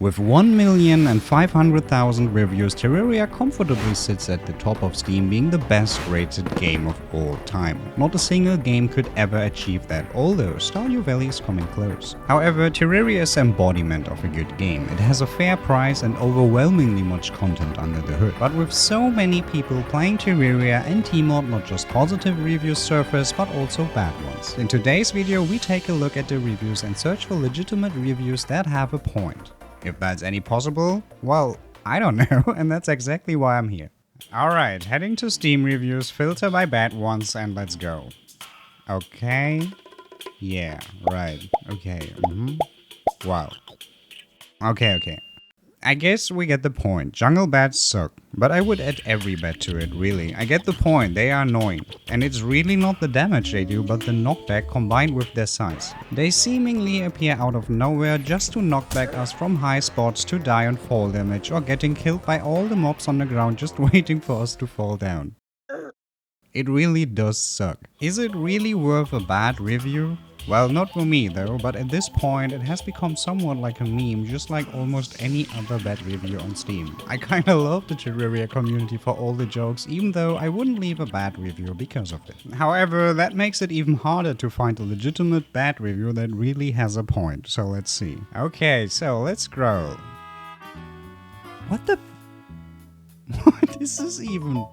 With 1,500,000 reviews, Terraria comfortably sits at the top of Steam, being the best rated game of all time. Not a single game could ever achieve that, although Stardew Valley is coming close. However, Terraria is an embodiment of a good game. It has a fair price and overwhelmingly much content under the hood. But with so many people playing Terraria and Tmod, not just positive reviews surface, but also bad ones. In today's video, we take a look at the reviews and search for legitimate reviews that have a point. If that's any possible, well, I don't know, and that's exactly why I'm here. Alright, heading to Steam reviews, filter by bad ones, and let's go. Okay. Yeah, right. Okay. Wow. Okay. I guess we get the point. Jungle bats suck, but I would add every bat to it, really. I get the point, they are annoying. And it's really not the damage they do, but the knockback combined with their size. They seemingly appear out of nowhere just to knock back us from high spots to die on fall damage or getting killed by all the mobs on the ground just waiting for us to fall down. It really does suck. Is it really worth a bad review? Well, not for me though, but at this point it has become somewhat like a meme, just like almost any other bad review on Steam. I kinda love the Terraria community for all the jokes, even though I wouldn't leave a bad review because of it. However, that makes it even harder to find a legitimate bad review that really has a point, so let's see. Okay, so let's scroll. What the... What is this even?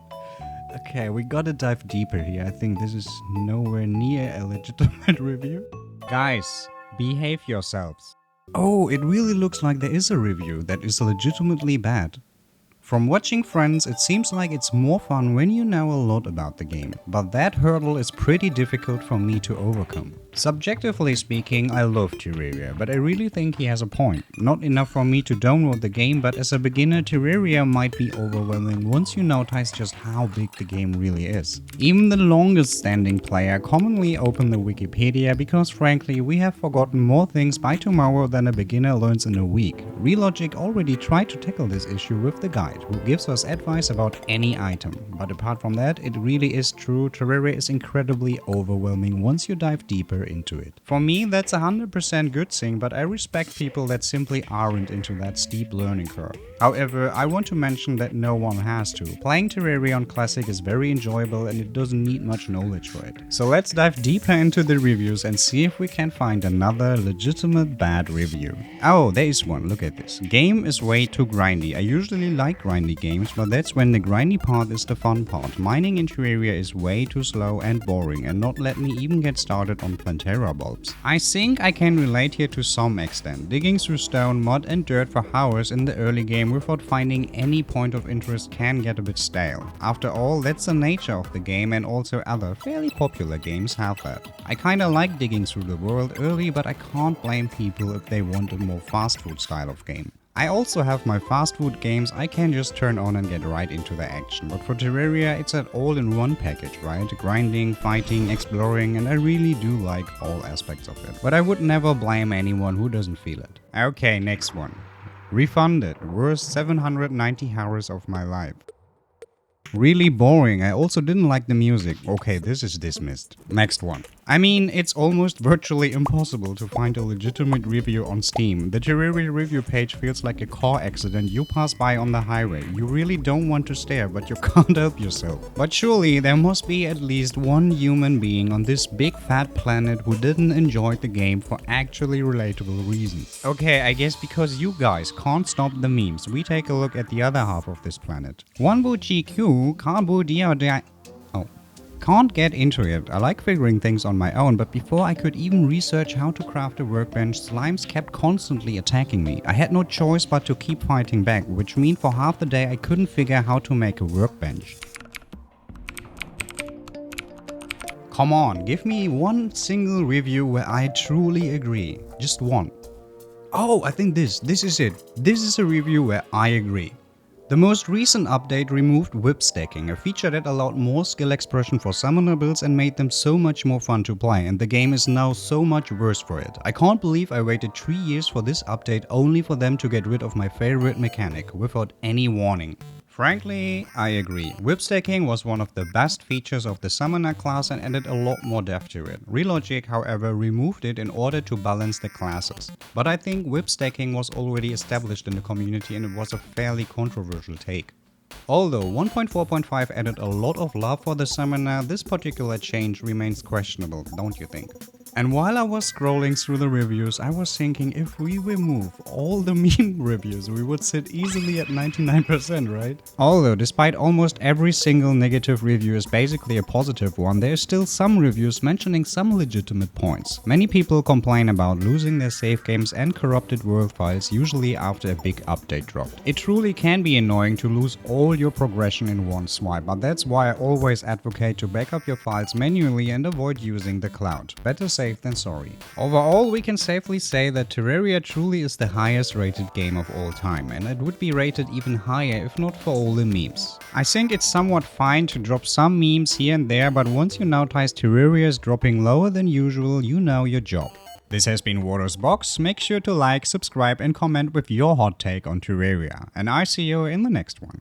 Okay, we gotta dive deeper here. I think this is nowhere near a legitimate review. Guys, behave yourselves. Oh, it really looks like there is a review that is legitimately bad. From watching friends, it seems like it's more fun when you know a lot about the game, but that hurdle is pretty difficult for me to overcome. Subjectively speaking, I love Terraria, but I really think he has a point. Not enough for me to download the game, but as a beginner, Terraria might be overwhelming once you notice just how big the game really is. Even the longest standing player commonly open the Wikipedia because frankly, we have forgotten more things by tomorrow than a beginner learns in a week. Relogic already tried to tackle this issue with the guide, who gives us advice about any item. But apart from that, it really is true, Terraria is incredibly overwhelming once you dive deeper into it. For me, that's 100% good thing, but I respect people that simply aren't into that steep learning curve. However, I want to mention that no one has to. Playing Terraria on Classic is very enjoyable and it doesn't need much knowledge for it. So let's dive deeper into the reviews and see if we can find another legitimate bad review. Oh, there is one, look at this. Game is way too grindy. I usually like grindy games, but that's when the grindy part is the fun part. Mining in Terraria is way too slow and boring, and not let me even get started on Plantera bulbs. I think I can relate here to some extent. Digging through stone, mud and dirt for hours in the early game without finding any point of interest can get a bit stale. After all, that's the nature of the game, and also other fairly popular games have that. I kinda like digging through the world early, but I can't blame people if they want a more fast food style of game. I also have my fast food games I can just turn on and get right into the action, but for Terraria it's an all-in-one package, right? Grinding, fighting, exploring, and I really do like all aspects of it. But I would never blame anyone who doesn't feel it. Okay, next one. Refunded. Worst 790 hours of my life. Really boring. I also didn't like the music. Okay, this is dismissed. Next one. I mean, it's almost virtually impossible to find a legitimate review on Steam. The Terraria review page feels like a car accident you pass by on the highway. You really don't want to stare, but you can't help yourself. But surely there must be at least one human being on this big fat planet who didn't enjoy the game for actually relatable reasons. Okay, I guess because you guys can't stop the memes, we take a look at the other half of this planet. Can't get into it. I like figuring things on my own, but before I could even research how to craft a workbench, slimes kept constantly attacking me. I had no choice but to keep fighting back, which meant for half the day I couldn't figure how to make a workbench. Come on, give me one single review where I truly agree. Just one. Oh, I think this is it. This is a review where I agree. The most recent update removed whip stacking, a feature that allowed more skill expression for summoner builds and made them so much more fun to play, and the game is now so much worse for it. I can't believe I waited 3 years for this update only for them to get rid of my favorite mechanic without any warning. Frankly, I agree. Whip stacking was one of the best features of the Summoner class and added a lot more depth to it. Relogic, however, removed it in order to balance the classes. But I think whip stacking was already established in the community and it was a fairly controversial take. Although 1.4.5 added a lot of love for the Summoner, this particular change remains questionable, don't you think? And while I was scrolling through the reviews, I was thinking if we remove all the meme reviews, we would sit easily at 99%, right? Although, despite almost every single negative review is basically a positive one, there are still some reviews mentioning some legitimate points. Many people complain about losing their save games and corrupted world files, usually after a big update dropped. It truly can be annoying to lose all your progression in one swipe, but that's why I always advocate to back up your files manually and avoid using the cloud. Better safe than sorry. Overall, we can safely say that Terraria truly is the highest rated game of all time, and it would be rated even higher if not for all the memes. I think it's somewhat fine to drop some memes here and there, but once you notice Terraria is dropping lower than usual, you know your job. This has been Water's Box. Make sure to like, subscribe and comment with your hot take on Terraria, and I see you in the next one.